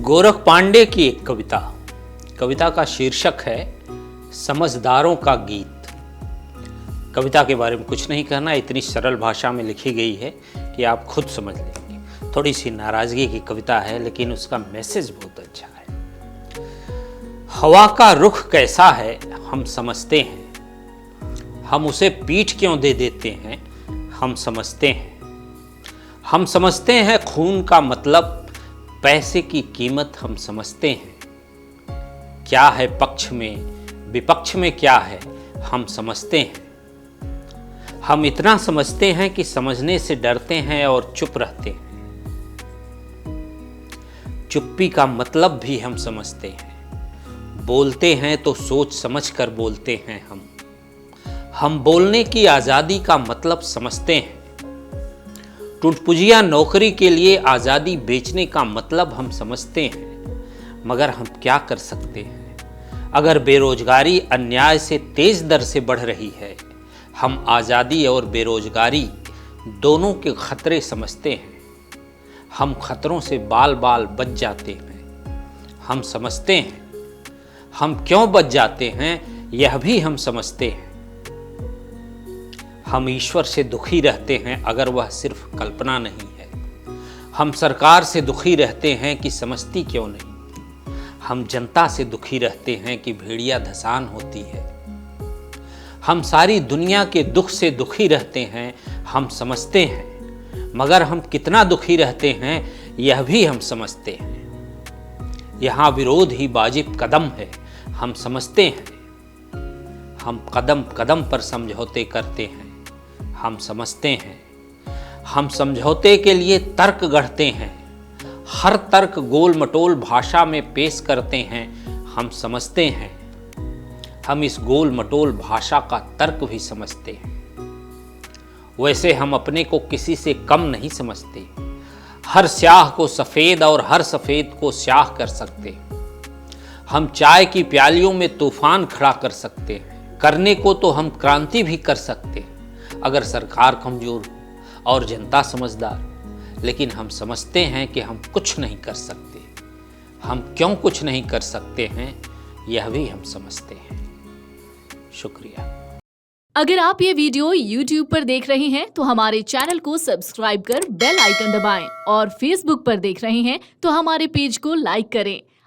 गोरख पांडे की एक कविता का शीर्षक है समझदारों का गीत। कविता के बारे में कुछ नहीं कहना, इतनी सरल भाषा में लिखी गई है कि आप खुद समझ लेंगे। थोड़ी सी नाराजगी की कविता है लेकिन उसका मैसेज बहुत अच्छा है। हवा का रुख कैसा है हम समझते हैं, हम उसे पीठ क्यों दे देते हैं हम समझते हैं। हम समझते हैं खून का मतलब, पैसे की कीमत हम समझते हैं। क्या है पक्ष में विपक्ष में क्या है हम समझते हैं। हम इतना समझते हैं कि समझने से डरते हैं और चुप रहते हैं। चुप्पी का मतलब भी हम समझते हैं। बोलते हैं तो सोच समझ कर बोलते हैं हम बोलने की आज़ादी का मतलब समझते हैं। टुटपुजिया नौकरी के लिए आज़ादी बेचने का मतलब हम समझते हैं, मगर हम क्या कर सकते हैं। अगर बेरोजगारी अन्याय से तेज दर से बढ़ रही है, हम आज़ादी और बेरोजगारी दोनों के खतरे समझते हैं। हम खतरों से बाल बाल बच जाते हैं, हम समझते हैं। हम क्यों बच जाते हैं यह भी हम समझते हैं। हम ईश्वर से दुखी रहते हैं अगर वह सिर्फ कल्पना नहीं है। हम सरकार से दुखी रहते हैं कि समझती क्यों नहीं। हम जनता से दुखी रहते हैं कि भेड़िया धसान होती है। हम सारी दुनिया के दुख से दुखी रहते हैं, हम समझते हैं, मगर हम कितना दुखी रहते हैं यह भी हम समझते हैं। यहाँ विरोध ही वाजिब कदम है, हम समझते हैं। हम कदम कदम पर समझौते करते हैं, हम समझते हैं। हम समझौते के लिए तर्क गढ़ते हैं, हर तर्क गोल मटोल भाषा में पेश करते हैं, हम समझते हैं। हम इस गोल मटोल भाषा का तर्क भी समझते हैं। वैसे हम अपने को किसी से कम नहीं समझते। हर स्याह को सफ़ेद और हर सफ़ेद को स्याह कर सकते। हम चाय की प्यालियों में तूफान खड़ा कर सकते हैं। करने को तो हम क्रांति भी कर सकते हैं अगर सरकार कमजोर और जनता समझदार। लेकिन हम समझते हैं कि हम कुछ नहीं कर सकते। हम क्यों कुछ नहीं कर सकते हैं यह भी हम समझते हैं। शुक्रिया। अगर आप ये वीडियो YouTube पर देख रहे हैं तो हमारे चैनल को सब्सक्राइब कर बेल आइकन दबाएं और Facebook पर देख रहे हैं तो हमारे पेज को लाइक करें।